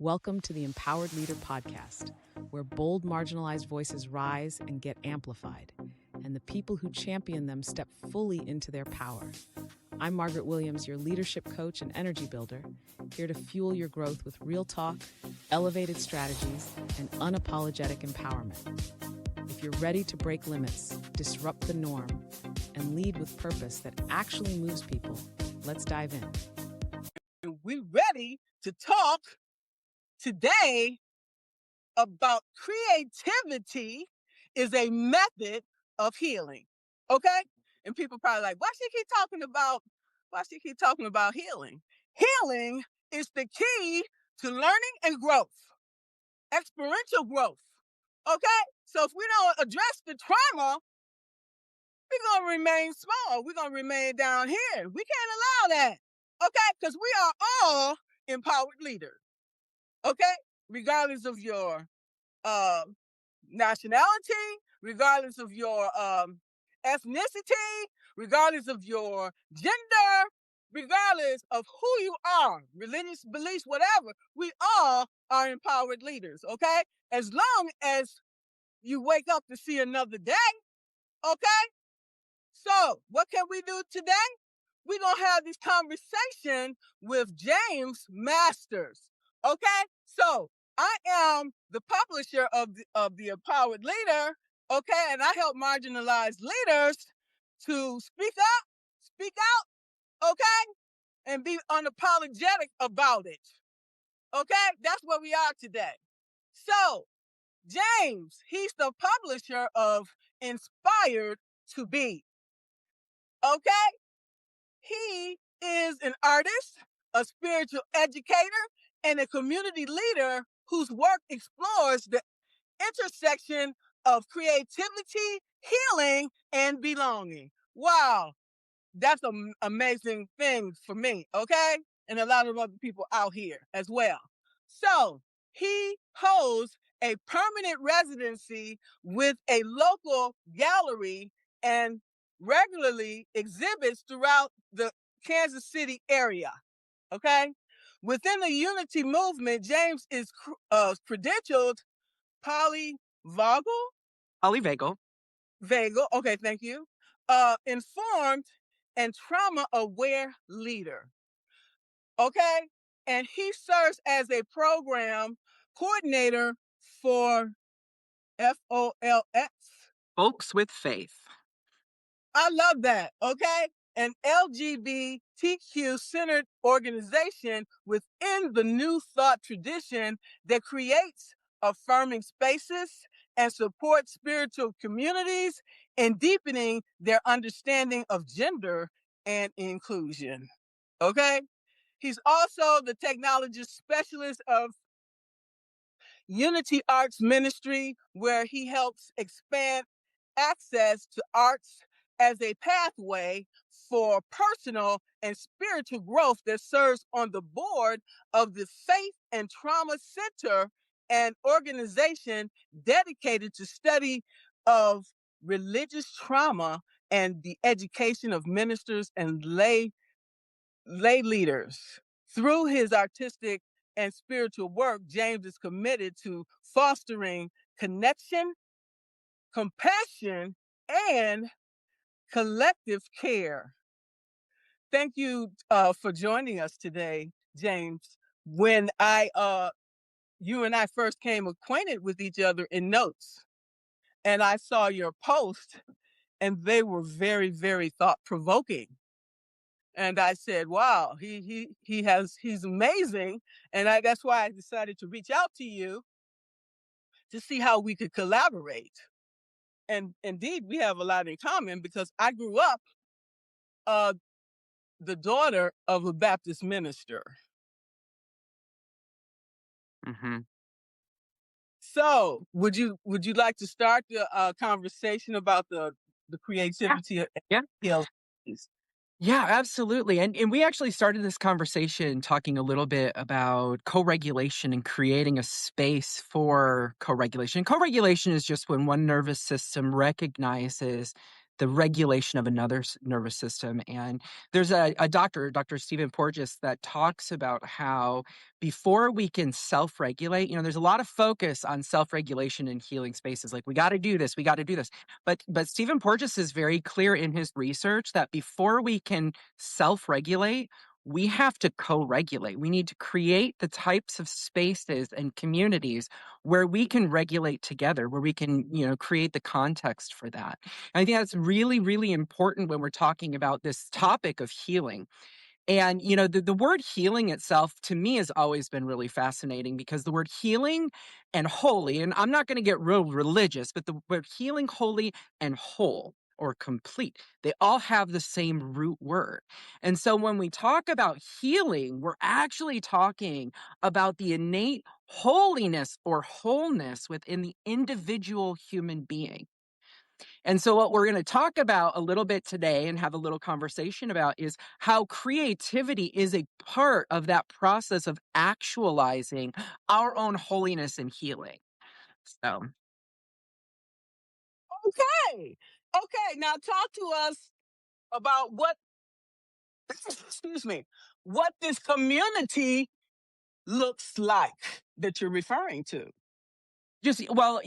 Welcome to the Empowered Leader Podcast, where bold, marginalized voices rise and get amplified, and the people who champion them step fully into their power. I'm Margaret Williams, your leadership coach and energy builder, here to fuel your growth with real talk, elevated strategies, and unapologetic empowerment. If you're ready to break limits, disrupt the norm, and lead with purpose that actually moves people, let's dive in. We're ready to talk today about creativity is a method of healing. Okay? And people probably like, why she keep talking about healing? Healing is the key to learning and growth, experiential growth. Okay? So if we don't address the trauma, we're going to remain small. We're going to remain down here. We can't allow that. Okay? Because we are all empowered leaders. Okay? Regardless of your nationality, regardless of your ethnicity, regardless of your gender, regardless of who you are, religious beliefs, whatever, we all are empowered leaders, okay? As long as you wake up to see another day, okay? So, what can we do today? We're going to have this conversation with James Masters, okay? So, I am the publisher of the Empowered Leader, okay? And I help marginalized leaders to speak out, okay? And be unapologetic about it, okay? That's where we are today. So, James, he's the publisher of Inspired to Be, okay? He is an artist, a spiritual educator, and a community leader whose work explores the intersection of creativity, healing, and belonging. Wow, that's an amazing thing for me, okay? And a lot of other people out here as well. So he holds a permanent residency with a local gallery and regularly exhibits throughout the Kansas City area, okay? Within the Unity movement, James is credentialed polyvagal, vagal, okay, thank you, informed and trauma-aware leader, okay? And he serves as a program coordinator for FOLX. Folks with Faith. I love that, okay? An LGBTQ-centered organization within the New Thought tradition that creates affirming spaces and supports spiritual communities in deepening their understanding of gender and inclusion, okay? He's also the technologist specialist of Unity Arts Ministry, where he helps expand access to arts as a pathway for personal and spiritual growth that serves on the board of the Faith and Trauma Center, an organization dedicated to study of religious trauma and the education of ministers and lay leaders. Through his artistic and spiritual work, James is committed to fostering connection, compassion, and collective care. Thank you for joining us today, James. When you and I first came acquainted with each other in notes, and I saw your post, and they were very, very thought-provoking. And I said, wow, he's amazing. And that's why I decided to reach out to you to see how we could collaborate. And indeed, we have a lot in common because I grew up the daughter of a Baptist minister. Mm-hmm. So would you like to start the conversation about the creativity Yeah. of Yeah, absolutely. And we actually started this conversation talking a little bit about co-regulation and creating a space for co-regulation. Co-regulation is just when one nervous system recognizes the regulation of another nervous system. And there's a doctor, Dr. Stephen Porges, that talks about how before we can self-regulate, there's a lot of focus on self-regulation in healing spaces. Like, we got to do this, we got to do this. But Stephen Porges is very clear in his research that before we can self-regulate, we have to co-regulate. We need to create the types of spaces and communities where we can regulate together, where we can, create the context for that. And I think that's really, really important when we're talking about this topic of healing. And, the word healing itself to me has always been really fascinating, because the word healing and holy, and I'm not going to get real religious, but the word healing, holy, and whole or complete, they all have the same root word. And so when we talk about healing, we're actually talking about the innate holiness or wholeness within the individual human being. And so what we're going to talk about a little bit today and have a little conversation about is how creativity is a part of that process of actualizing our own holiness and healing. So, Okay. Okay. Now talk to us about what, excuse me, what this community looks like that you're referring to. just well,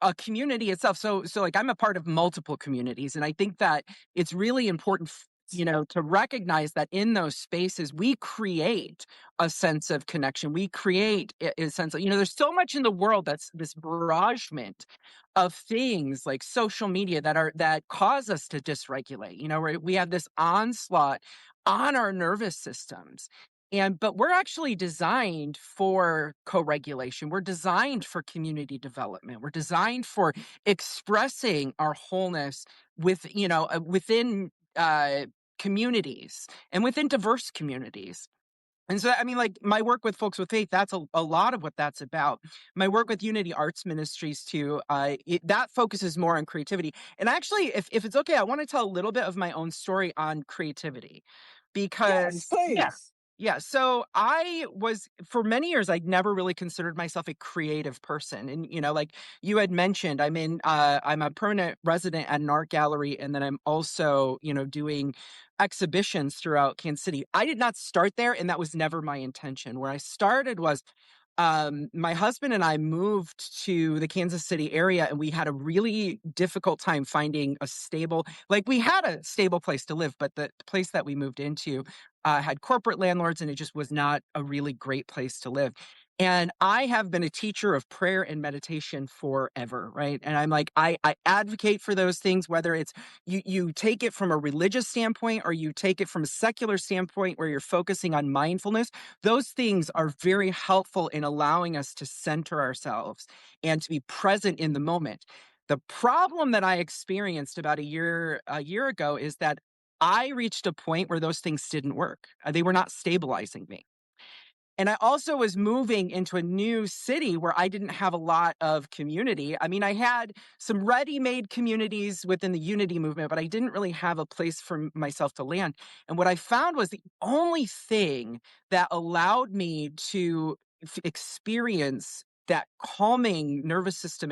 a community itself. So like, I'm a part of multiple communities, and I think that it's really important, to recognize that in those spaces we create a sense of connection. We create a sense of, there's so much in the world that's this barragement of things like social media that cause us to dysregulate. Where we have this onslaught on our nervous systems. But we're actually designed for co-regulation. We're designed for community development. We're designed for expressing our wholeness within communities and within diverse communities. And so, I mean, like, my work with Folks with Faith, that's a lot of what that's about. My work with Unity Arts Ministries too, that focuses more on creativity. And actually, if it's okay, I want to tell a little bit of my own story on creativity, Yes, because please. yeah. So for many years, I'd never really considered myself a creative person. And, like you had mentioned, I'm a permanent resident at an art gallery. And then I'm also, doing exhibitions throughout Kansas City. I did not start there, and that was never my intention. Where I started was, my husband and I moved to the Kansas City area, and we had a really difficult time finding we had a stable place to live, but the place that we moved into had corporate landlords, and it just was not a really great place to live. And I have been a teacher of prayer and meditation forever, right? And I'm like, I advocate for those things, whether it's you take it from a religious standpoint or you take it from a secular standpoint where you're focusing on mindfulness. Those things are very helpful in allowing us to center ourselves and to be present in the moment. The problem that I experienced about a year ago is that I reached a point where those things didn't work. They were not stabilizing me. And I also was moving into a new city where I didn't have a lot of community. I mean, I had some ready-made communities within the Unity movement, but I didn't really have a place for myself to land. And what I found was the only thing that allowed me to experience that calming nervous system,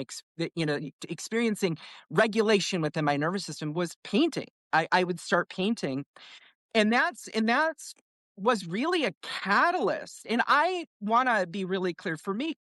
experiencing regulation within my nervous system, was painting. I would start painting, and that's was really a catalyst. And I want to be really clear, for me,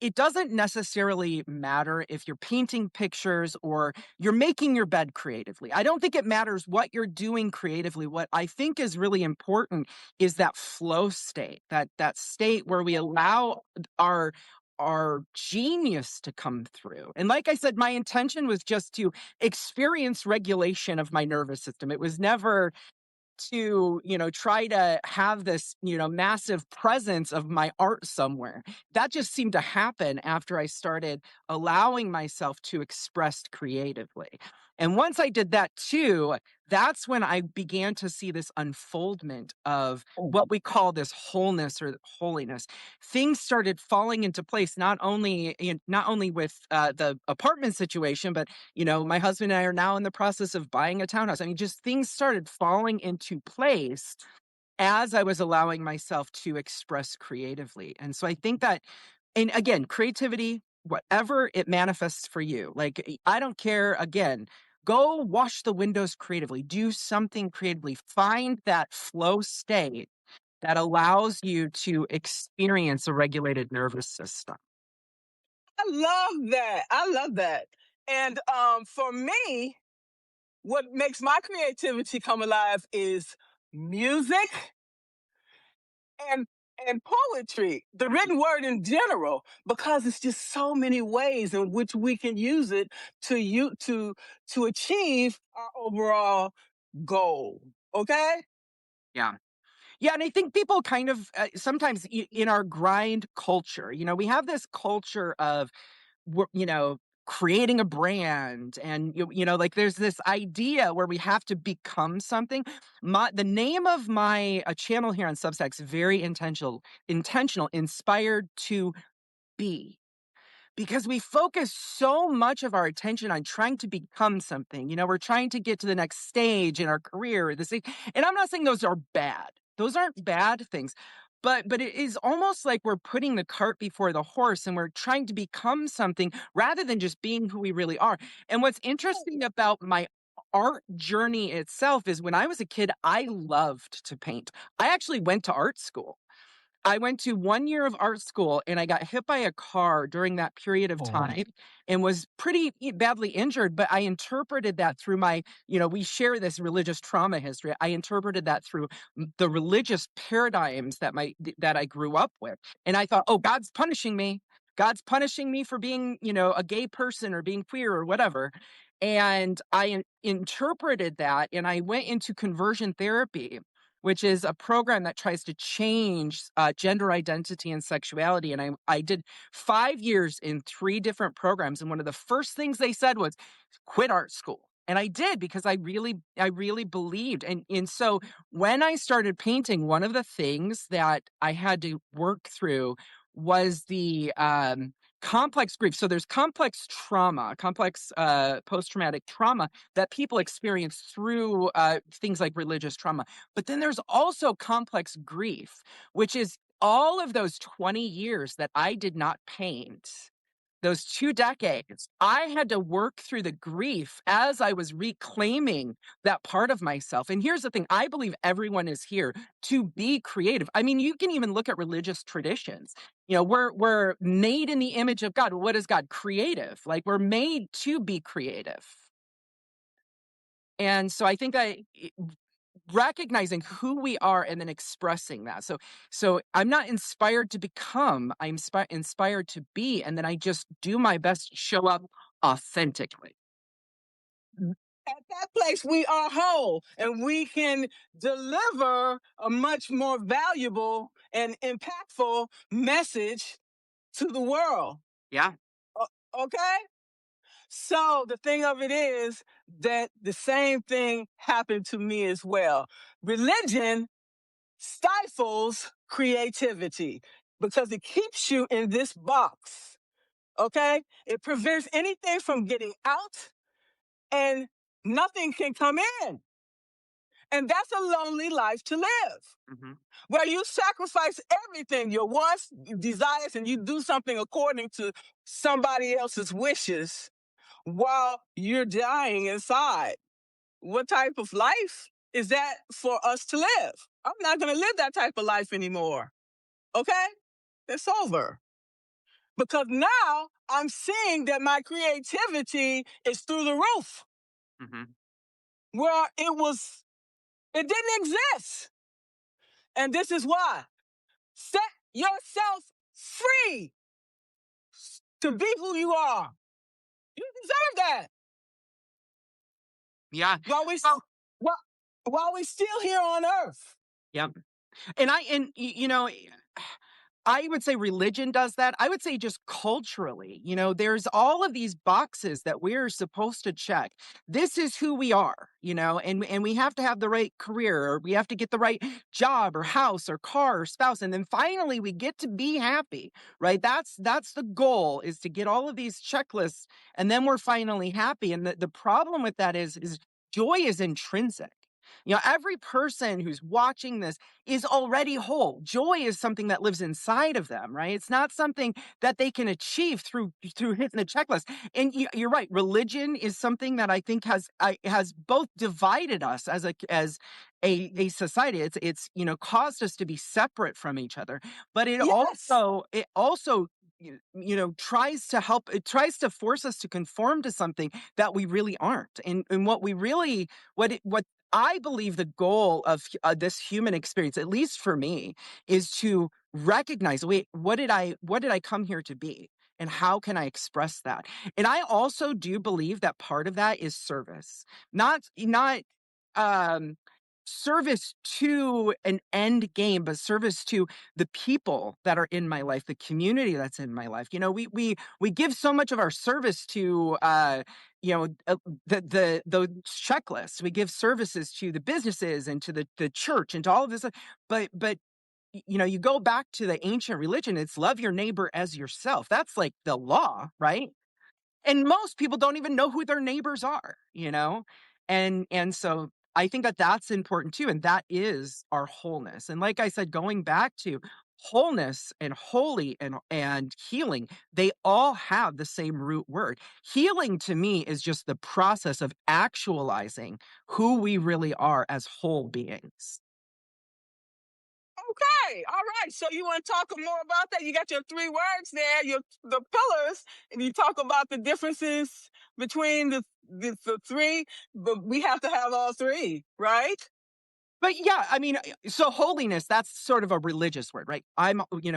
it doesn't necessarily matter if you're painting pictures or you're making your bed creatively. I don't think it matters what you're doing creatively. What I think is really important is that flow state, that state where we allow our genius to come through. And like I said, my intention was just to experience regulation of my nervous system. It was never to, try to have this, massive presence of my art somewhere. That just seemed to happen after I started allowing myself to express creatively. And once I did that too, that's when I began to see this unfoldment of what we call this wholeness or holiness. Things started falling into place, not only with the apartment situation, but my husband and I are now in the process of buying a townhouse. I mean, just things started falling into place as I was allowing myself to express creatively. And so I think that, and again, creativity, whatever it manifests for you, like, I don't care, again, Go wash the windows creatively, do something creatively, find that flow state that allows you to experience a regulated nervous system. I love that. I love that. And for me, what makes my creativity come alive is music and and poetry, the written word in general, because it's just so many ways in which we can use it to achieve our overall goal. Okay? Yeah. Yeah, and I think people kind of sometimes in our grind culture, we have this culture of creating a brand, and like there's this idea where we have to become something. The name of my channel here on Substack is very intentional, inspired to be, because we focus so much of our attention on trying to become something. We're trying to get to the next stage in our career, and I'm not saying those are bad. Those aren't bad things. But it is almost like we're putting the cart before the horse, and we're trying to become something rather than just being who we really are. And what's interesting about my art journey itself is when I was a kid, I loved to paint. I actually went to art school. I went to 1 year of art school, and I got hit by a car during that period of Oh. time and was pretty badly injured, but I interpreted that through we share this religious trauma history. I interpreted that through the religious paradigms that I grew up with. And I thought, "Oh, God's punishing me. God's punishing me for being, a gay person or being queer or whatever." And I interpreted that, and I went into conversion therapy, which is a program that tries to change gender identity and sexuality. And I did 5 years in 3 different programs. And one of the first things they said was, quit art school. And I did, because I really believed. And so when I started painting, one of the things that I had to work through was the complex grief. So there's complex trauma, complex post-traumatic trauma that people experience through things like religious trauma. But then there's also complex grief, which is all of those 20 years that I did not paint. Those 2 decades, I had to work through the grief as I was reclaiming that part of myself. And here's the thing, I believe everyone is here to be creative. I mean, you can even look at religious traditions. We're made in the image of God. What is God? Creative. Like, we're made to be creative. And so I think that recognizing who we are and then expressing that. So I'm not inspired to become, I'm inspired to be, and then I just do my best to show up authentically. At that place, we are whole, and we can deliver a much more valuable and impactful message to the world. Yeah. Okay? So the thing of it is that the same thing happened to me as well. Religion stifles creativity because it keeps you in this box. Okay? It prevents anything from getting out, and nothing can come in. And that's a lonely life to live, Mm-hmm. where you sacrifice everything, your wants, your desires, and you do something according to somebody else's wishes while you're dying inside. What type of life is that for us to live? I'm not going to live that type of life anymore. Okay? It's over. Because now I'm seeing that my creativity is through the roof, Mm-hmm. where it didn't exist. And this is why. Set yourself free to be who you are. You deserve that. Yeah. While we while we're still here on earth. Yeah. I would say religion does that. I would say just culturally, there's all of these boxes that we're supposed to check. This is who we are, and we have to have the right career, or we have to get the right job or house or car or spouse. And then finally we get to be happy, right? That's the goal, is to get all of these checklists, and then we're finally happy. And the problem with that is joy is intrinsic. Every person who's watching this is already whole. Joy is something that lives inside of them, right? It's not something that they can achieve through hitting the checklist. And you're right. Religion is something that I think has both divided us as a society. It's caused us to be separate from each other, but it Yes. also tries to help. It tries to force us to conform to something that we really aren't. And what I believe the goal of this human experience, at least for me, is to recognize, wait, what did I come here to be? And how can I express that? And I also do believe that part of that is service, not um, service to an end game, but service to the people that are in my life, the community that's in my life. We give so much of our service to the checklists. We give services to the businesses and to the church and to all of this, but you go back to the ancient religion. It's love your neighbor as yourself. That's like the law, right? And most people don't even know who their neighbors are. And so I think that that's important too, and that is our wholeness. And like I said, going back to wholeness and holy and healing, they all have the same root word. Healing to me is just the process of actualizing who we really are as whole beings. Okay, all right. So you want to talk more about that? You got your three words there, your the pillars, and you talk about the differences between the three, but we have to have all three, right? But yeah, I mean, so holiness, that's sort of a religious word, right?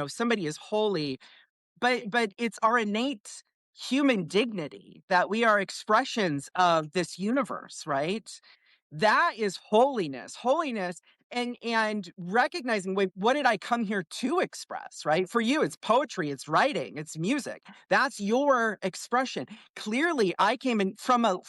Somebody is holy, but it's our innate human dignity that we are expressions of this universe, right? That is holiness. Holiness and recognizing, wait, what did I come here to express, right? For you, it's poetry, it's writing, it's music. That's your expression. Clearly, I came in from a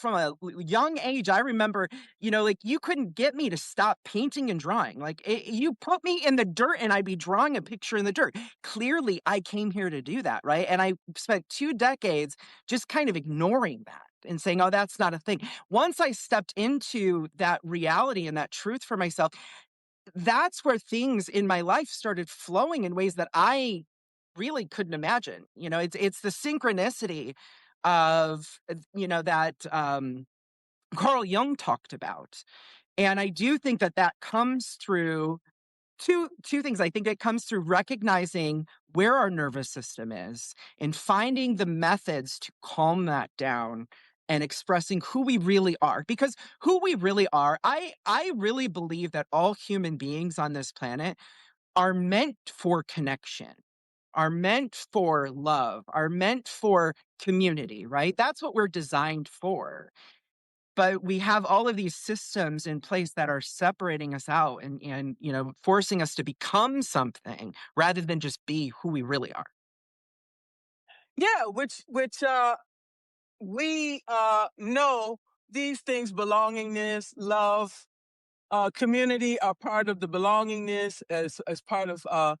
young age. I remember, like you couldn't get me to stop painting and drawing. Like you put me in the dirt and I'd be drawing a picture in the dirt. Clearly, I came here to do that, right? And I spent 2 decades just kind of ignoring that and saying, oh, that's not a thing. Once I stepped into that reality and that truth for myself, that's where things in my life started flowing in ways that I really couldn't imagine. It's the synchronicity of that Carl Jung talked about. And I do think that that comes through two things. I think it comes through recognizing where our nervous system is and finding the methods to calm that down and expressing who we really are. Because who we really are, I really believe that all human beings on this planet are meant for connection, are meant for love, are meant for community, right? That's what we're designed for. But we have all of these systems in place that are separating us out and forcing us to become something rather than just be who we really are. Yeah, which we know these things: belongingness, love, community are part of the belongingness as part of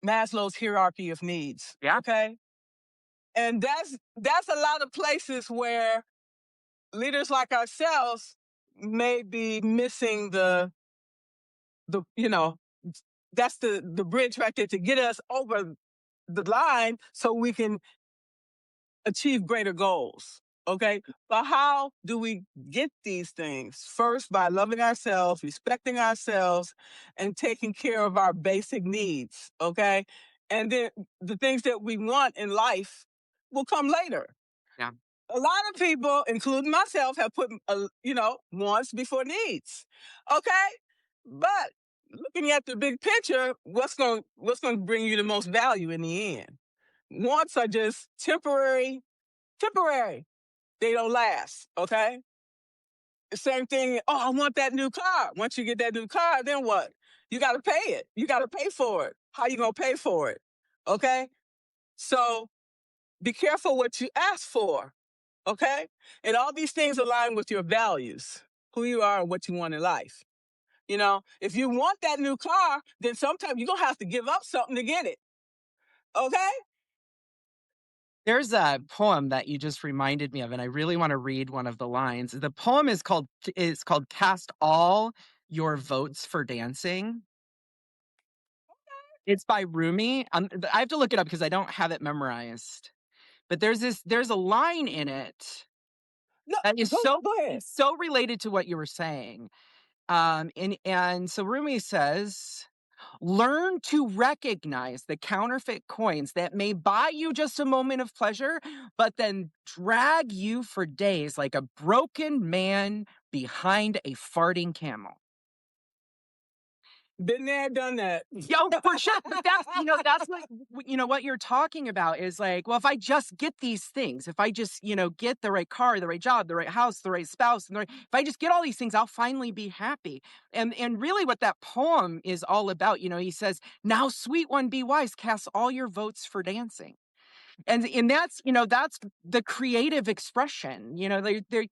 Maslow's hierarchy of needs. Yeah. Okay, and that's a lot of places where leaders like ourselves may be missing the that's the bridge right there to get us over the line so we can achieve greater goals. Okay. But how do we get these things? First, by loving ourselves, respecting ourselves, and taking care of our basic needs. Okay. And then the things that we want in life will come later. Yeah. A lot of people, including myself, have put, wants before needs. Okay. But looking at the big picture, what's going to bring you the most value in the end? Wants are just temporary. They don't last. Okay. The same thing. Oh, I want that new car. Once you get that new car, then what? You got to pay it. You got to pay for it. How you gonna pay for it? Okay. So be careful what you ask for. Okay. And all these things align with your values, who you are, and what you want in life. If you want that new car, then sometimes you're gonna have to give up something to get it. Okay. There's a poem that you just reminded me of, and I really want to read one of the lines. The poem is called "Cast All Your Votes for Dancing." It's by Rumi. I have to look it up because I don't have it memorized. But there's a line in it No, that is go ahead. so related to what you were saying. And so Rumi says, learn to recognize the counterfeit coins that may buy you just a moment of pleasure, but then drag you for days like a broken man behind a farting camel. Been there, done that. Yo, for sure. But that's what you're talking about is like, well, if I just get these things, if I just, get the right car, the right job, the right house, the right spouse, if I just get all these things, I'll finally be happy. And really what that poem is all about, he says, now sweet one, be wise, cast all your votes for dancing. And that's the creative expression.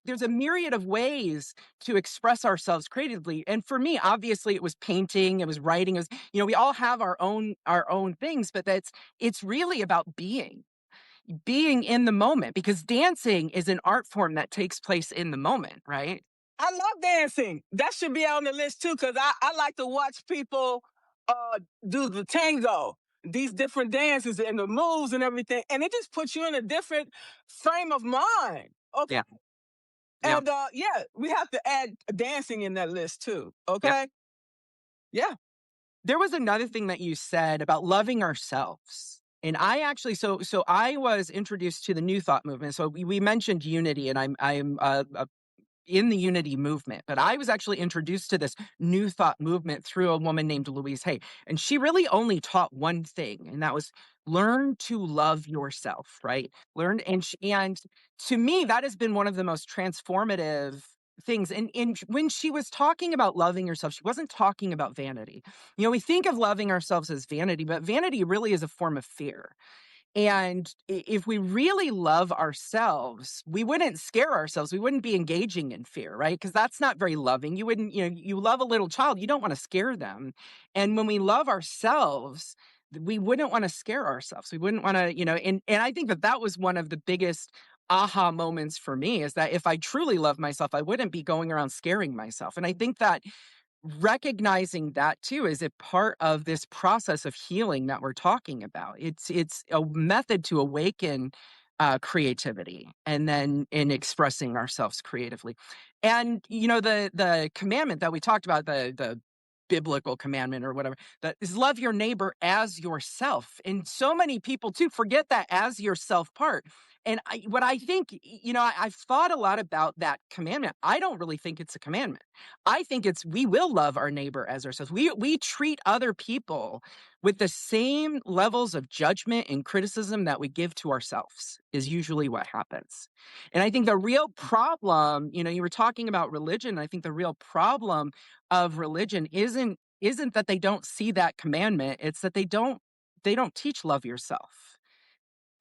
There's a myriad of ways to express ourselves creatively. And for me, obviously it was painting, it was writing, it was, we all have our own things, but it's really about being in the moment, because dancing is an art form that takes place in the moment, right? I love dancing. That should be on the list too, because I like to watch people do the tango, these different dances and the moves and everything. And it just puts you in a different frame of mind. Okay. Yeah. Yeah. And we have to add dancing in that list too. Okay. Yeah. There was another thing that you said about loving ourselves. And I actually, so I was introduced to the New Thought movement. So we mentioned unity, and I'm in the unity movement, but I was actually introduced to this New Thought movement through a woman named Louise Hay. And she really only taught one thing, and that was learn to love yourself, right? And to me, that has been one of the most transformative things. And when she was talking about loving yourself, she wasn't talking about vanity. We think of loving ourselves as vanity, but vanity really is a form of fear. And if we really love ourselves, we wouldn't scare ourselves. We wouldn't be engaging in fear, right? Because that's not very loving. You wouldn't, you love a little child, you don't want to scare them. And when we love ourselves, we wouldn't want to scare ourselves. We wouldn't want to, and I think that was one of the biggest aha moments for me, is that if I truly love myself, I wouldn't be going around scaring myself. And I think that recognizing that too is a part of this process of healing that we're talking about. It's a method to awaken creativity, and then in expressing ourselves creatively. And the commandment that we talked about, the biblical commandment or whatever, that is love your neighbor as yourself. And so many people too forget that as yourself part. And what I think, I've thought a lot about that commandment. I don't really think it's a commandment. I think it's, we will love our neighbor as ourselves. We treat other people with the same levels of judgment and criticism that we give to ourselves, is usually what happens. And I think the real problem, you were talking about religion. I think the real problem of religion isn't that they don't see that commandment. It's that they don't teach love yourself.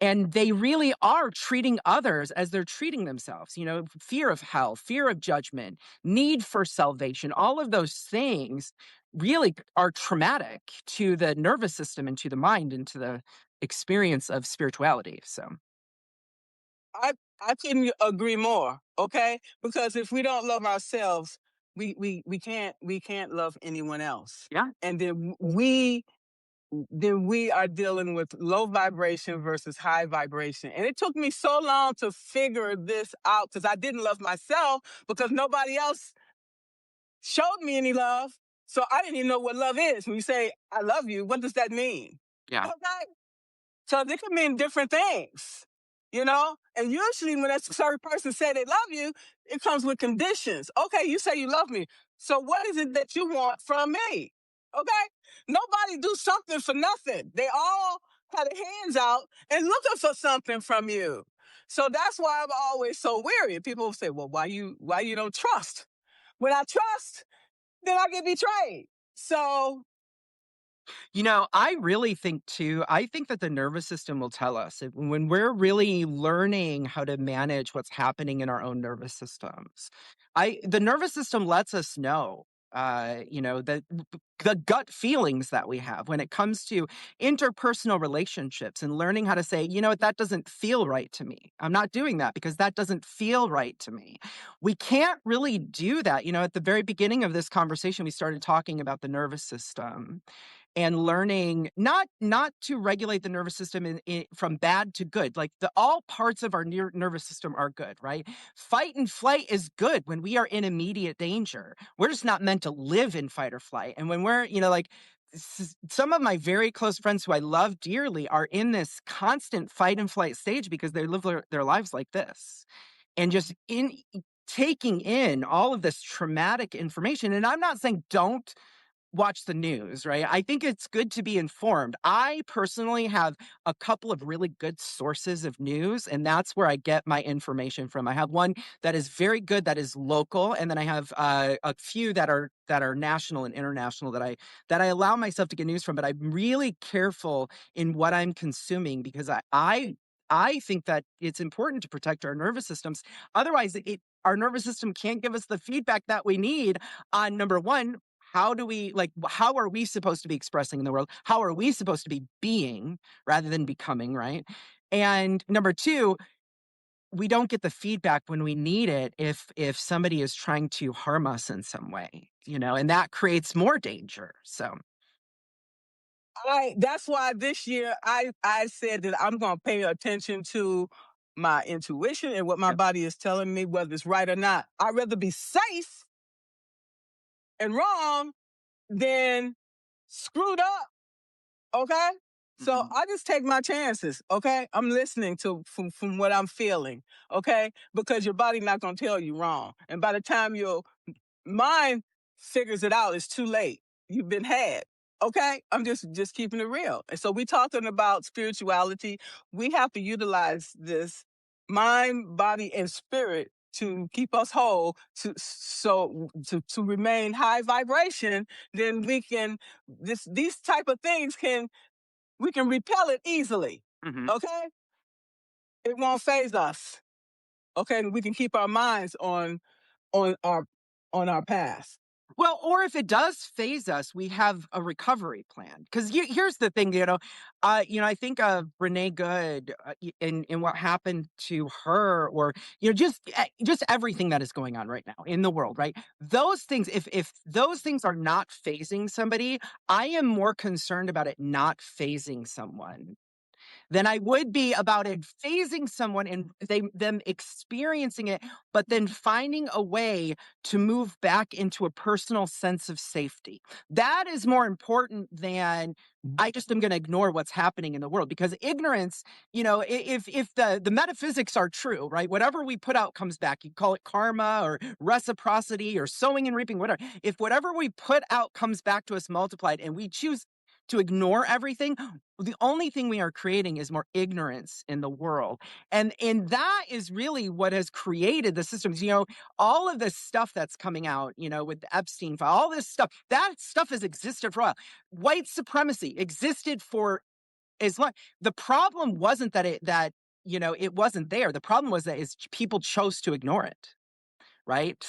And they really are treating others as they're treating themselves. Fear of hell, fear of judgment, need for salvation, all of those things really are traumatic to the nervous system and to the mind and to the experience of spirituality. So I couldn't agree more. Okay. Because if we don't love ourselves, we can't love anyone else. yeah. And then we are dealing with low vibration versus high vibration. And it took me so long to figure this out, because I didn't love myself, because nobody else showed me any love. So I didn't even know what love is. When you say, I love you, what does that mean? Yeah. Okay. So it could mean different things, And usually when a certain person say they love you, it comes with conditions. Okay, you say you love me. So what is it that you want from me? Okay? Nobody do something for nothing. They all have their hands out and looking for something from you. So that's why I'm always so weary. People say, well, why you don't trust? When I trust, then I get betrayed. So I really think too, I think that the nervous system will tell us when we're really learning how to manage what's happening in our own nervous systems. The nervous system lets us know the gut feelings that we have when it comes to interpersonal relationships and learning how to say, you know what, that doesn't feel right to me. I'm not doing that because that doesn't feel right to me. We can't really do that. At the very beginning of this conversation, we started talking about the nervous system and learning not to regulate the nervous system from bad to good. Like all parts of our nervous system are good, right? Fight and flight is good when we are in immediate danger. We're just not meant to live in fight or flight. And when we're, some of my very close friends who I love dearly are in this constant fight and flight stage because they live their lives like this. And just in taking in all of this traumatic information. And I'm not saying don't watch the news, right? I think it's good to be informed. I personally have a couple of really good sources of news, and that's where I get my information from. I have one that is very good, that is local, and then I have a few that are national and international that I allow myself to get news from. But I'm really careful in what I'm consuming because I think that it's important to protect our nervous systems. Otherwise, our nervous system can't give us the feedback that we need on, number one, how are we supposed to be expressing in the world? How are we supposed to be being rather than becoming, right? And number two, we don't get the feedback when we need it if somebody is trying to harm us in some way, and that creates more danger. So that's why this year I said that I'm going to pay attention to my intuition and what my body is telling me, whether it's right or not. I'd rather be safe and wrong than screwed up. Okay. So I just take my chances. Okay. I'm listening from what I'm feeling. Okay. Because your body's not going to tell you wrong. And by the time your mind figures it out, it's too late. You've been had. Okay. I'm just keeping it real. And so we're talking about spirituality. We have to utilize this mind, body, and spirit to keep us whole, to remain high vibration. Then we can these type of things we can repel it easily. Okay, it won't phase us. Okay, and we can keep our minds on our past. Well, or if it does phase us, we have a recovery plan. Because here's the thing, I think of Renee Good in what happened to her, or just everything that is going on right now in the world, right? Those things, if those things are not phasing somebody, I am more concerned about it not phasing someone than I would be about it phasing someone and them experiencing it, but then finding a way to move back into a personal sense of safety. That is more important than I just am going to ignore what's happening in the world, because ignorance, if the metaphysics are true, right? Whatever we put out comes back. You call it karma or reciprocity or sowing and reaping, whatever. If whatever we put out comes back to us multiplied and we choose to ignore everything, the only thing we are creating is more ignorance in the world. And that is really what has created the systems. All of this stuff that's coming out, with the Epstein file, all this stuff, that stuff has existed for a while. White supremacy existed for as long. The problem wasn't that it wasn't there. The problem was that people chose to ignore it, right?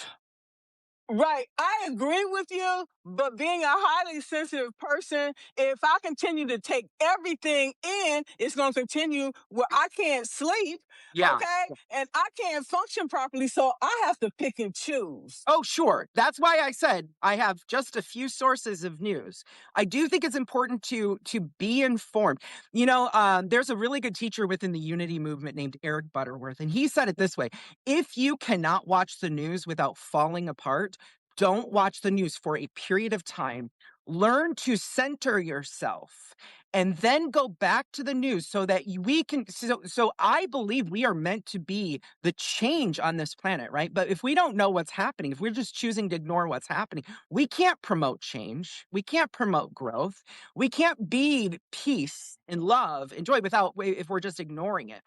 Right. I agree with you, but being a highly sensitive person, if I continue to take everything in, it's going to continue where I can't sleep. Yeah. Okay. And I can't function properly. So I have to pick and choose. Oh, sure. That's why I said I have just a few sources of news. I do think it's important to be informed. There's a really good teacher within the Unity movement named Eric Butterworth, and he said it this way: if you cannot watch the news without falling apart, don't watch the news for a period of time. Learn to center yourself and then go back to the news so that we can. So I believe we are meant to be the change on this planet, right? But if we don't know what's happening, if we're just choosing to ignore what's happening, we can't promote change. We can't promote growth. We can't be peace and love and joy if we're just ignoring it.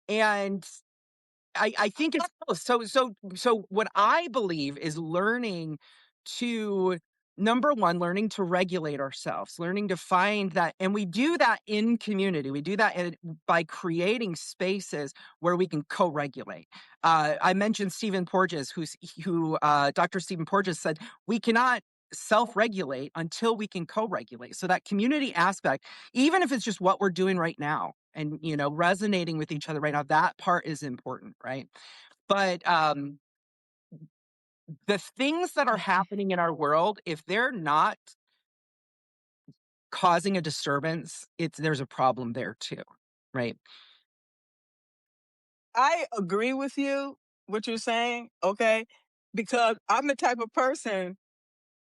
And I think it's both. So what I believe is learning to, number one, learning to regulate ourselves, learning to find that, and we do that in community. We do that by creating spaces where we can co-regulate. I mentioned Stephen Porges, who Dr. Stephen Porges said, we cannot self-regulate until we can co-regulate. So that community aspect, even if it's just what we're doing right now and, resonating with each other right now, that part is important, right? But the things that are happening in our world, if they're not causing a disturbance, there's a problem there too, right? I agree with you, what you're saying, okay? Because I'm the type of person,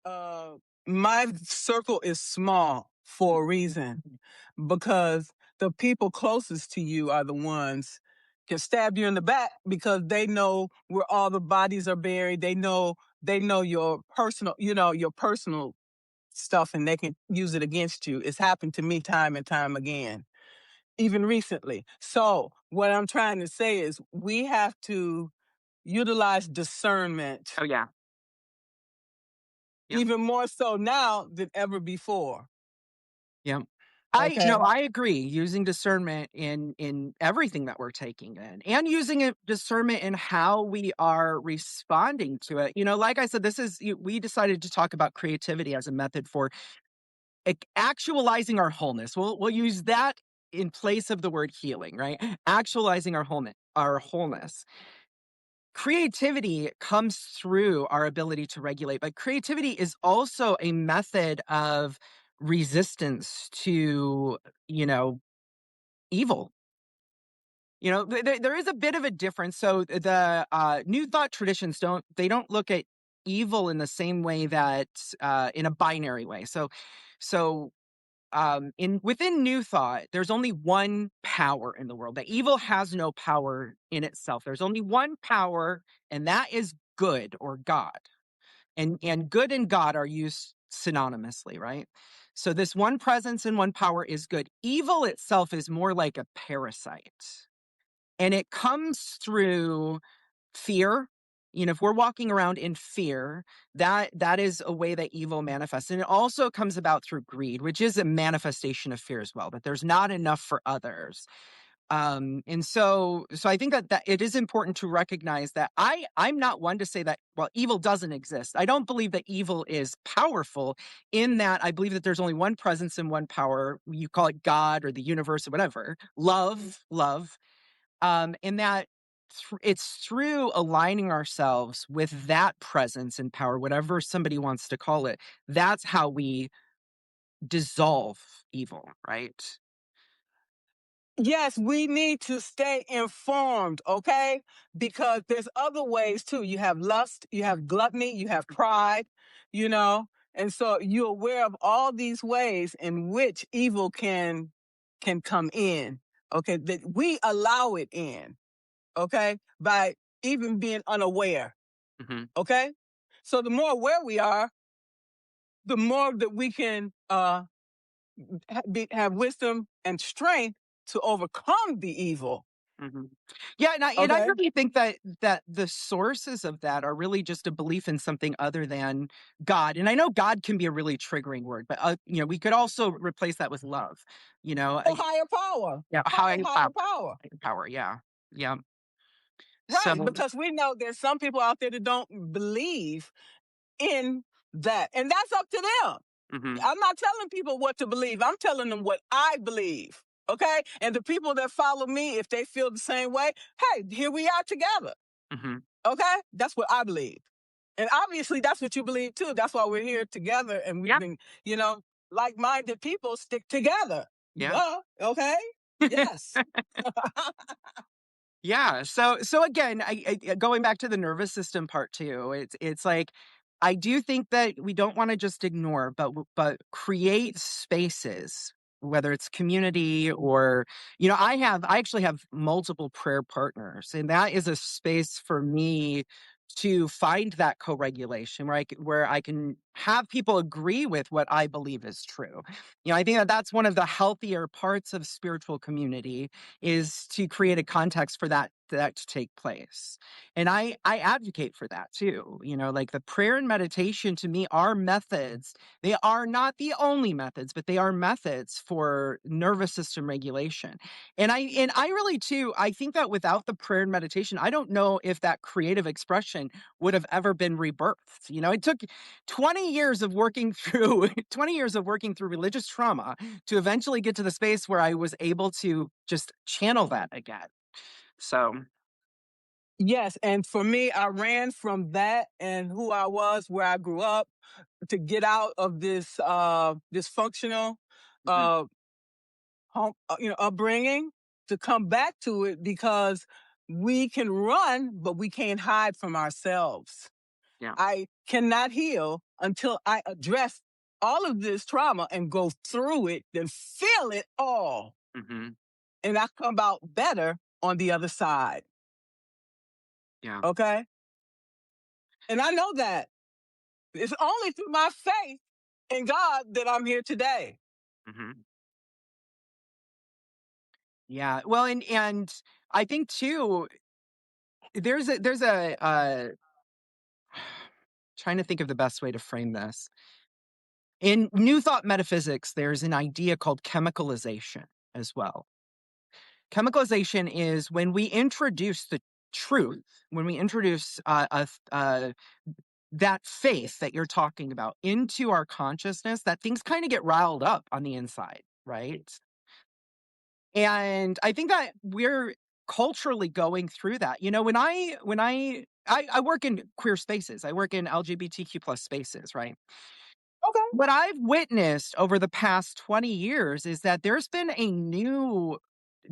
uh, my circle is small for a reason. Because the people closest to you are the ones can stab you in the back because they know where all the bodies are buried. They know your personal stuff, and they can use it against you. It's happened to me time and time again, even recently. So what I'm trying to say is we have to utilize discernment Oh yeah. Yep. even more so now than ever before. Yeah. Okay. I agree. Using discernment in everything that we're taking in, and using discernment in how we are responding to it. Like I said, we decided to talk about creativity as a method for actualizing our wholeness. We'll use that in place of the word healing, right? Actualizing our wholeness. Creativity comes through our ability to regulate, but creativity is also a method of resistance to, evil. There is a bit of a difference. So the New Thought traditions don't look at evil in the same way that in a binary way. So within New Thought, there's only one power in the world. That evil has no power in itself. There's only one power, and that is good or God. And good and God are used synonymously, right? So this one presence and one power is good. Evil itself is more like a parasite. And it comes through fear. If we're walking around in fear, that is a way that evil manifests. And it also comes about through greed, which is a manifestation of fear as well, that there's not enough for others. And so I think that it is important to recognize that I'm not one to say that, well, evil doesn't exist. I don't believe that evil is powerful, in that I believe that there's only one presence and one power. You call it God or the universe or whatever. Love. And that it's through aligning ourselves with that presence and power, whatever somebody wants to call it. That's how we dissolve evil, right? Yes, we need to stay informed, okay? Because there's other ways too. You have lust, you have gluttony, you have pride, you know? And so you're aware of all these ways in which evil can come in, okay? That we allow it in, okay? By even being unaware, Mm-hmm. okay? So the more aware we are, the more that we can have wisdom and strength to overcome the evil. Mm-hmm. Yeah, and I Okay. really think that the sources of that are really just a belief in something other than God. And I know God can be a really triggering word, but we could also replace that with love. Higher power. Yeah, Higher power. power. Yeah, yeah. Right, So, because we know there's some people out there that don't believe in that, and that's up to them. mhm, I'm not telling people what to believe. I'm telling them what I believe. Okay, and the people that follow me, if they feel the same way, hey, here we are together. mhm. Okay, that's what I believe, and obviously that's what you believe too. That's why we're here together, and we've Yeah. been, like-minded people stick together. Yeah. Duh, okay, yes. Yeah. So again, going back to the nervous system part too, it's like I do think that we don't want to just ignore, but create spaces, whether it's community or I actually have multiple prayer partners, and that is a space for me to find that co-regulation where I can have people agree with what I believe is true. I think that that's one of the healthier parts of spiritual community, is to create a context for that that to take place. And I advocate for that too. Like the prayer and meditation to me are methods. They are not the only methods, but they are methods for nervous system regulation. And I really too, I think that without the prayer and meditation, I don't know if that creative expression would have ever been rebirthed. It took 20 years of working through 20 years of working through religious trauma to eventually get to the space where I was able to just channel that again. So, Yes, and for me, I ran from that and who I was, where I grew up, to get out of this dysfunctional mhm, uh, upbringing, to come back to it, because we can run, but we can't hide from ourselves. yeah. I cannot heal until I address all of this trauma and go through it, then feel it all, hmm and I come out better on the other side. Yeah. Okay, and I know that it's only through my faith in God that I'm here today. hmm Yeah. Well, and I think too, there's a trying to think of the best way to frame this. In New Thought metaphysics, there's an idea called chemicalization as well. Chemicalization is when we introduce the truth, when we introduce that faith that you're talking about into our consciousness, that things kind of get riled up on the inside, right? And I think that we're culturally going through that. When I work in queer spaces, I work in LGBTQ plus spaces, right? Okay. What I've witnessed over the past 20 years is that there's been a new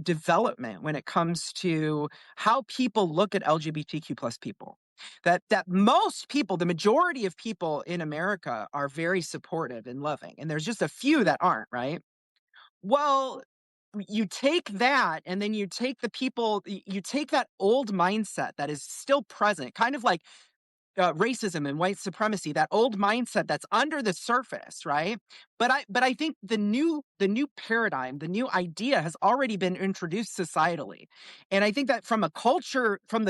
development when it comes to how people look at LGBTQ plus people. That most people, the majority of people in America, are very supportive and loving, and there's just a few that aren't, right? Well, you take that, and then you take the people, you take that old mindset that is still present, kind of like racism and white supremacy, that old mindset that's under the surface, right? But I think the new paradigm, the new idea has already been introduced societally. And I think that from the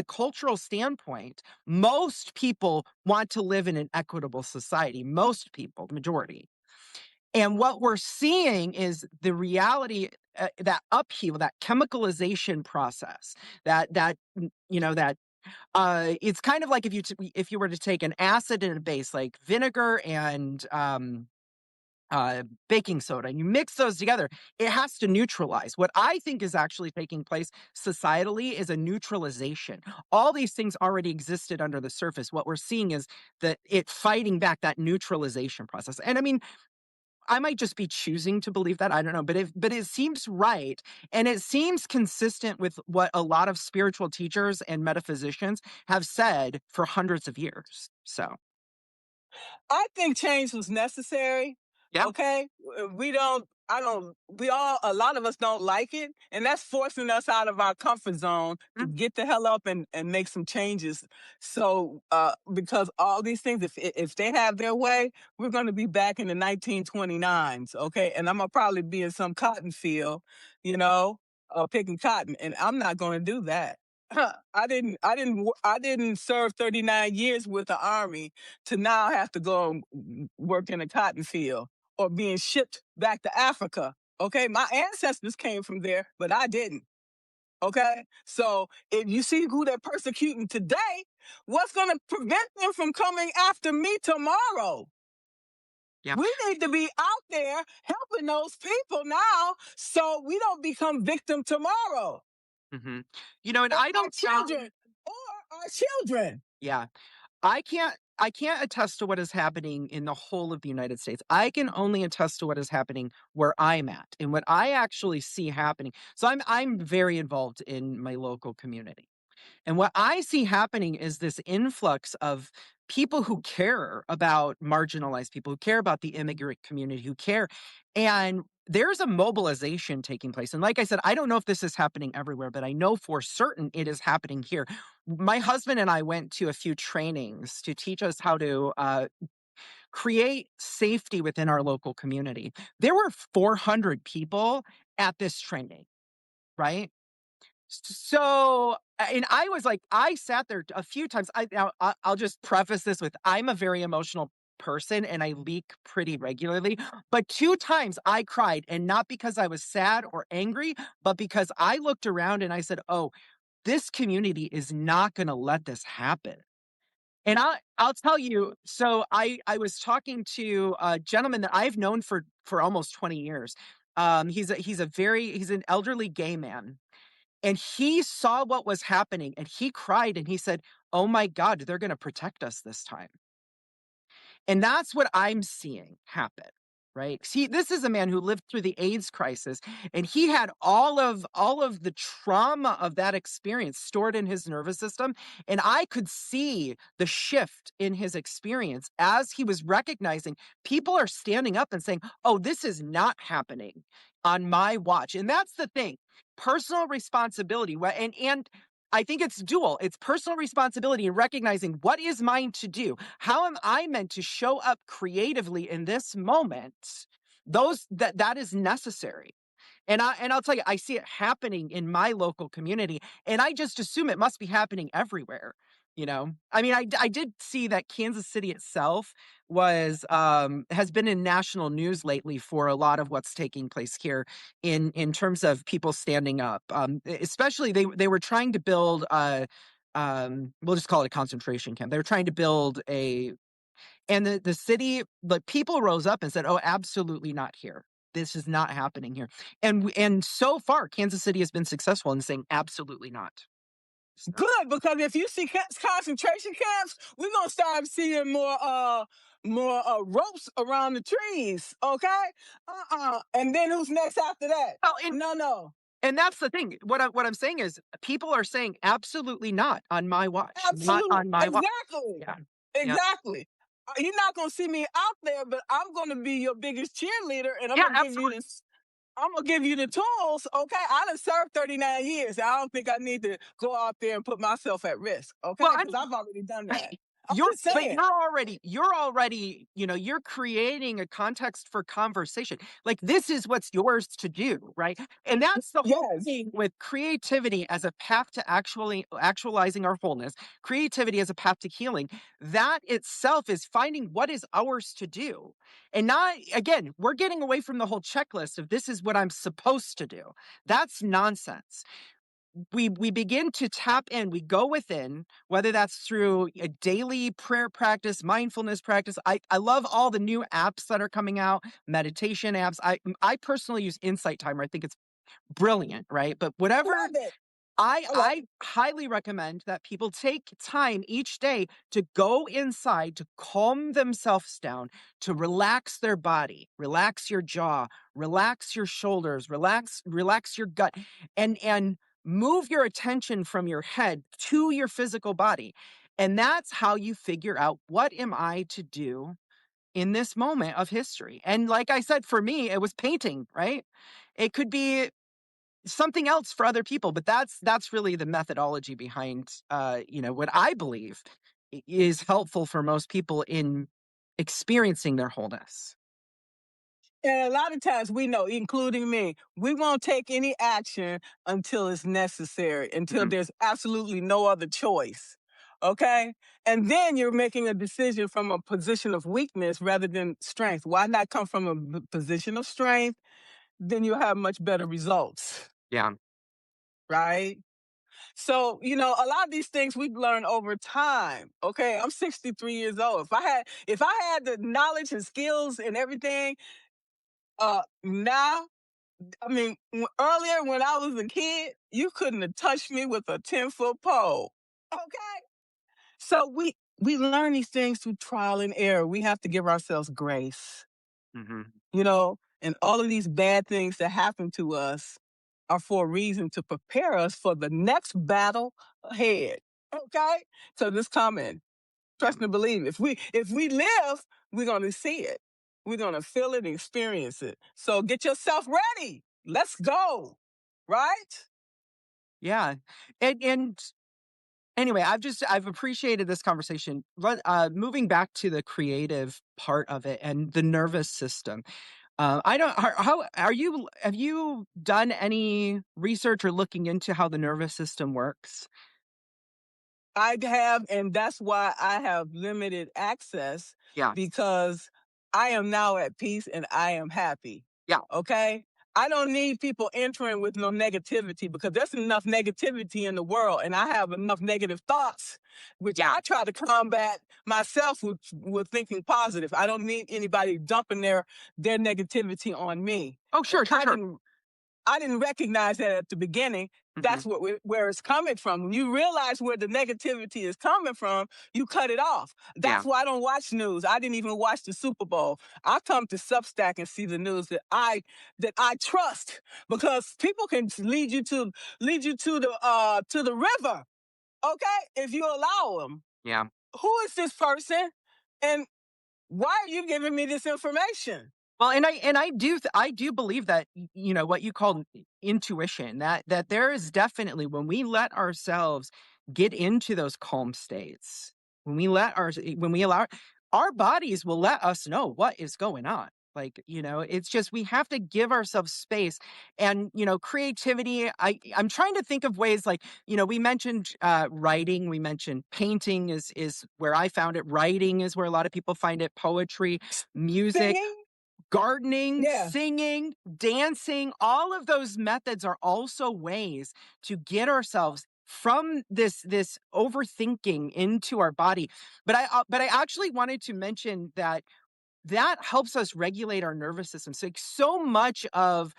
cultural standpoint, most people want to live in an equitable society. Most people, the majority. And what we're seeing is the reality, that upheaval, that chemicalization process, that it's kind of like if you were to take an acid and a base, like vinegar and baking soda, and you mix those together, it has to neutralize. What I think is actually taking place societally is a neutralization. All these things already existed under the surface. What we're seeing is that it fighting back that neutralization process. And I mean, I might just be choosing to believe that. I don't know, but it seems right, and it seems consistent with what a lot of spiritual teachers and metaphysicians have said for hundreds of years. So, I think change was necessary. yeah. Okay. I don't, a lot of us don't like it. And that's forcing us out of our comfort zone to Mm, get the hell up and make some changes. So, because all these things, if they have their way, we're going to be back in the 1929s. Okay. And I'm going to probably be in some cotton field, you know, picking cotton. And I'm not going to do that. I didn't serve 39 years with the army to now have to go and work in a cotton field or being shipped back to Africa. Okay, my ancestors came from there, but I didn't. Okay, so if you see who they're persecuting today, what's going to prevent them from coming after me tomorrow? yeah. We need to be out there helping those people now so we don't become victim tomorrow. hmm and Or I our don't know. children. Or our children. Yeah. I can't attest to what is happening in the whole of the United States. I can only attest to what is happening where I'm at and what I actually see happening. So I'm very involved in my local community. And what I see happening is this influx of people who care about marginalized people, who care about the immigrant community, who care. And there's a mobilization taking place. And like I said, I don't know if this is happening everywhere, but I know for certain it is happening here. My husband and I went to a few trainings to teach us how to create safety within our local community. There were 400 people at this training, right? So and I was like, I sat there a few times. I'll just preface this with, I'm a very emotional person and I leak pretty regularly. But 2 times I cried, and not because I was sad or angry, but because I looked around and I said, oh, this community is not going to let this happen. And I'll tell you, so I was talking to a gentleman that I've known for almost 20 years. He's an elderly gay man, and he saw what was happening and he cried and he said, "Oh my God, they're going to protect us this time." And that's what I'm seeing happen, right? See, this is a man who lived through the AIDS crisis, and he had all of the trauma of that experience stored in his nervous system. And I could see the shift in his experience as he was recognizing people are standing up and saying, "Oh, this is not happening on my watch." And that's the thing. Personal responsibility. And I think it's dual. It's personal responsibility and recognizing what is mine to do. How am I meant to show up creatively in this moment? That is necessary. And I'll tell you, I see it happening in my local community, and I just assume it must be happening everywhere. I mean, I did see that Kansas City itself has been in national news lately for a lot of what's taking place here in terms of people standing up. Especially they were trying to build we'll just call it a concentration camp. They were trying to build and the city, the people rose up and said, "Oh, absolutely not here. This is not happening here." And so far, Kansas City has been successful in saying absolutely not. So, Good, because if you see concentration camps, we're gonna start seeing more ropes around the trees. Okay. And then who's next after that? well, No, no. and that's the thing. What I'm saying is people are saying absolutely not on my watch. Not Absolutely. on my watch. Exactly. Yeah. Yeah. Exactly. You're not gonna see me out there, but I'm gonna be your biggest cheerleader, and I'm Yeah, gonna give you absolutely. this. I'm gonna give you the tools. Okay. I done served 39 years. I don't think I need to go out there and put myself at risk. Okay, Well, because I've already done that. I'm You're just but saying. you're already, you're creating a context for conversation. Like, this is what's yours to do, right? And that's the whole Yes. thing with creativity as a path to actualizing our wholeness, creativity as a path to healing. That itself is finding what is ours to do. And not, again, we're getting away from the whole checklist of this is what I'm supposed to do. That's nonsense. We begin to tap in, we go within, whether that's through a daily prayer practice, mindfulness practice. I love all the new apps that are coming out, meditation apps. I personally use Insight Timer. I think it's brilliant, right? But whatever, Love it. I I love I highly recommend that people take time each day to go inside, to calm themselves down, to relax their body, relax your jaw, relax your shoulders, relax your gut, and move your attention from your head to your physical body. And that's how you figure out, what am I to do in this moment of history? And like I said, for me, it was painting, right? It could be something else for other people, but that's really the methodology behind what I believe is helpful for most people in experiencing their wholeness. And a lot of times we know, including me, we won't take any action until it's necessary, until Mhm. there's absolutely no other choice. Okay. And then you're making a decision from a position of weakness rather than strength. Why not come from a position of strength? Then you'll have much better results. Yeah. Right. So, a lot of these things we've learned over time. Okay. I'm 63 years old. If I had the knowledge and skills and everything, now, I mean, earlier when I was a kid, you couldn't have touched me with a 10-foot pole. Okay. So we learn these things through trial and error. We have to give ourselves grace, Hmm. and all of these bad things that happen to us are for a reason, to prepare us for the next battle ahead. Okay. So this coming, Yeah. trust and believe. If we live, we're gonna see it. We're gonna feel it and experience it. So get yourself ready. Let's go. Right? Yeah. And anyway, I've appreciated this conversation. Moving back to the creative part of it and the nervous system. I don't. How are you? Have you done any research or looking into how the nervous system works? I have, and that's why I have limited access, Yeah, because I am now at peace and I am happy. yeah, Okay? I don't need people entering with no negativity, because there's enough negativity in the world, and I have enough negative thoughts, which yeah. I try to combat myself with thinking positive. I don't need anybody dumping their negativity on me. Oh, sure, sure, I sure. didn't I didn't recognize that at the beginning. Hmm. That's where it's coming from. When you realize where the negativity is coming from, you cut it off. Yeah. That's why I don't watch news. I didn't even watch the Super Bowl. I come to Substack and see the news that I trust, because people can lead you to the river. Okay, if you allow them. Yeah. Who is this person, and why are you giving me this information? Well, I do believe that what you call intuition, that there is definitely, when we let ourselves get into those calm states, when we allow our bodies will let us know what is going on. Like, it's just we have to give ourselves space. And creativity, I'm trying to think of ways, like, we mentioned writing, we mentioned painting is where I found it, writing is where a lot of people find it, poetry, music, Singing? gardening, Yeah. singing, dancing. All of those methods are also ways to get ourselves from this overthinking into our body. But I actually wanted to mention that helps us regulate our nervous system. So much of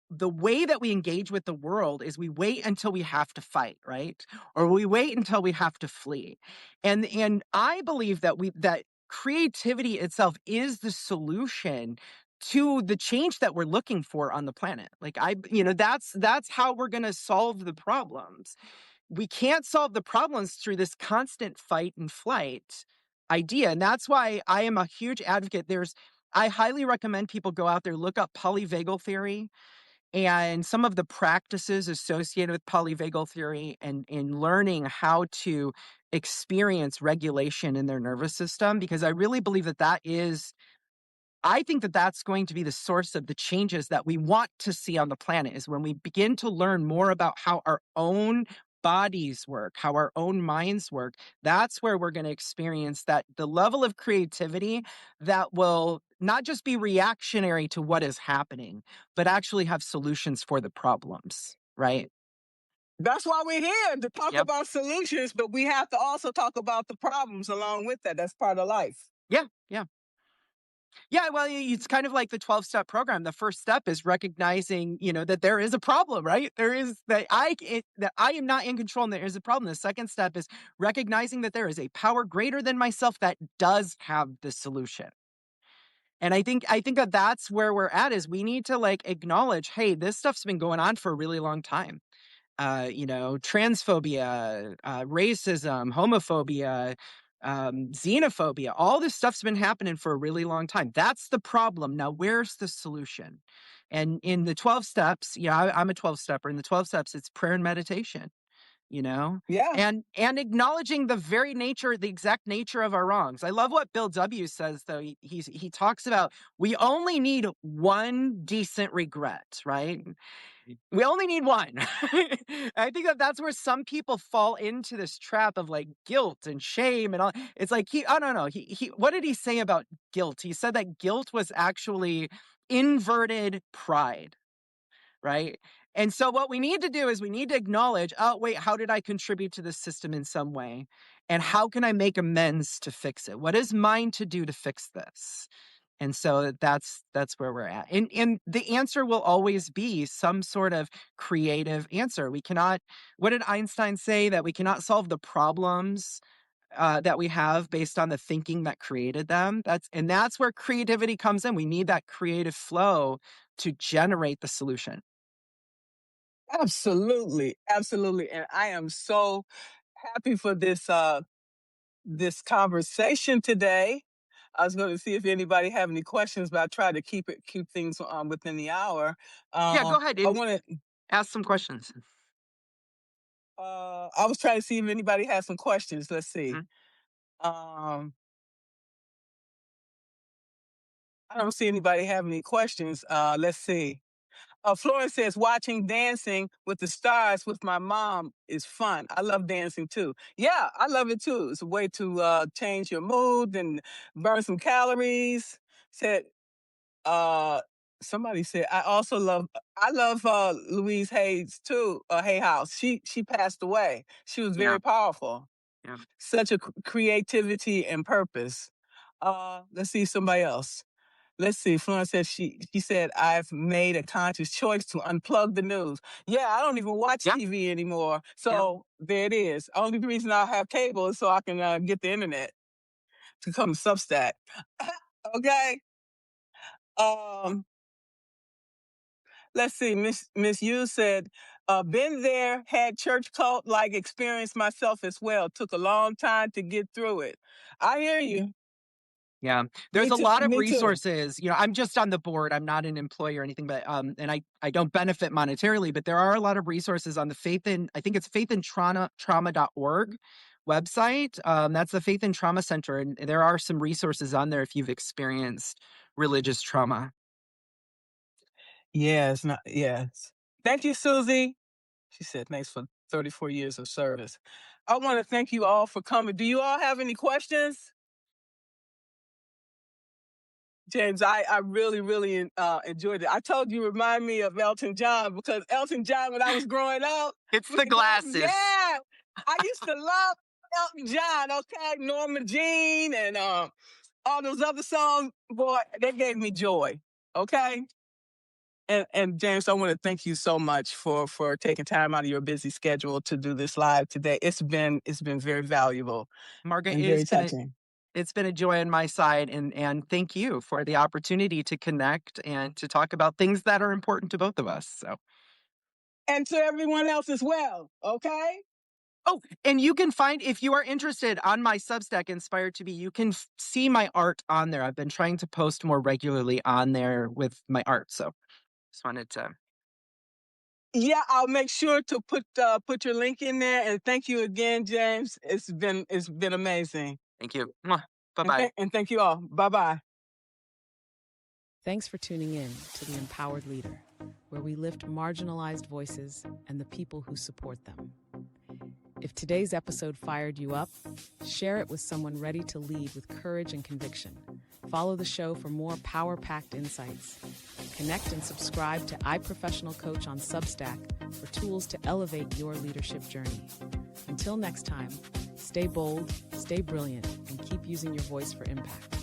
the way that we engage with the world is we wait until we have to fight, right? Or we wait until we have to flee. And I believe that creativity itself is the solution to the change that we're looking for on the planet. Like, that's how we're going to solve the problems. We can't solve the problems through this constant fight and flight idea. And that's why I am a huge advocate. I highly recommend people go out there, look up polyvagal theory and some of the practices associated with polyvagal theory, and in learning how to experience regulation in their nervous system, because I really believe I think that that's going to be the source of the changes that we want to see on the planet, is when we begin to learn more about how our own bodies work, how our own minds work. That's where we're going to experience that the level of creativity that will not just be reactionary to what is happening, but actually have solutions for the problems, right? That's why we're here, to talk Yep. about solutions, but we have to also talk about the problems along with that. That's part of life. Yeah. Yeah. Yeah, well, it's kind of like the 12-step program. The first step is recognizing, that there is a problem, right? There is that I am not in control and there is a problem. The second step is recognizing that there is a power greater than myself that does have the solution. And I think that that's where we're at, is we need to, like, acknowledge, hey, this stuff's been going on for a really long time. Transphobia, racism, homophobia, xenophobia, all this stuff's been happening for a really long time. That's the problem. Now, where's the solution? And in the 12 steps, I'm a 12 stepper. In the 12 steps, it's prayer and meditation, you know, Yeah. and acknowledging the exact nature of our wrongs. I love what Bill W says, though. He talks about, we only need one decent regret, right? We only need one. I think that that's where some people fall into this trap of, like, guilt and shame and all. It's like, oh, no, no. What did he say about guilt? He said that guilt was actually inverted pride, right? And so what we need to do is we need to acknowledge, oh, wait, how did I contribute to this system in some way? And how can I make amends to fix it? What is mine to do to fix this? And so that's where we're at. And the answer will always be some sort of creative answer. We cannot, what did Einstein say? That we cannot solve the problems that we have based on the thinking that created them. That's where creativity comes in. We need that creative flow to generate the solution. Absolutely. Absolutely. And I am so happy for this conversation today. I was going to see if anybody have any questions, but I tried to keep things within the hour. Yeah, go ahead I and want to ask some questions. I was trying to see if anybody has some questions. Let's see. Mhm. Um I don't see anybody have any questions. Let's see. Florence says, watching Dancing with the Stars with my mom is fun. I love dancing too. Yeah, I love it too. It's a way to change your mood and burn some calories. Said, uh, somebody said, I love Louise Hayes too, Hay House. She passed away. She was Yeah. very powerful. Yeah. Such a creativity and purpose. Let's see somebody else. Let's see. Florence said she said, I've made a conscious choice to unplug the news. Yeah, I don't even watch Yeah. TV anymore. So there it is. Only reason I have cable is so I can get the internet to come to Substack. Okay. Um, let's see. Miss Yu said, been there, had church cult like experience myself as well. Took a long time to get through it. I hear you. Yeah. There's a too. lot of Me too. resources. I'm just on the board. I'm not an employee or anything, but and I don't benefit monetarily, but there are a lot of resources on the I think it's faithandtrauma.org website. That's the Faith and Trauma Center, and there are some resources on there if you've experienced religious trauma. Yes, yes. Thank you, Susie. She said, thanks for 34 years of service. I want to thank you all for coming. Do you all have any questions? James, I really, really enjoyed it. I told you remind me of Elton John because Elton John, when I was growing up. It's the glasses. Yeah. I used to love Elton John, okay? Norma Jean and all those other songs. Boy, they gave me joy, okay? And James, I want to thank you so much for taking time out of your busy schedule to do this live today. It's been very valuable. Margaret, and very touching. It's been a joy on my side, and thank you for the opportunity to connect and to talk about things that are important to both of us. So, and to everyone else as well. Okay. Oh, and you can find, if you are interested, on my Substack, Inspired to Be, you can see my art on there. I've been trying to post more regularly on there with my art, so just wanted to. Yeah, I'll make sure to put your link in there. And thank you again, James. It's been amazing. Thank you. Bye-bye. And thank you all. Bye-bye. Thanks for tuning in to The Empowered Leader, where we lift marginalized voices and the people who support them. If today's episode fired you up, share it with someone ready to lead with courage and conviction. Follow the show for more power-packed insights. Connect and subscribe to iProfessional Coach on Substack for tools to elevate your leadership journey. Until next time, stay bold, stay brilliant, and keep using your voice for impact.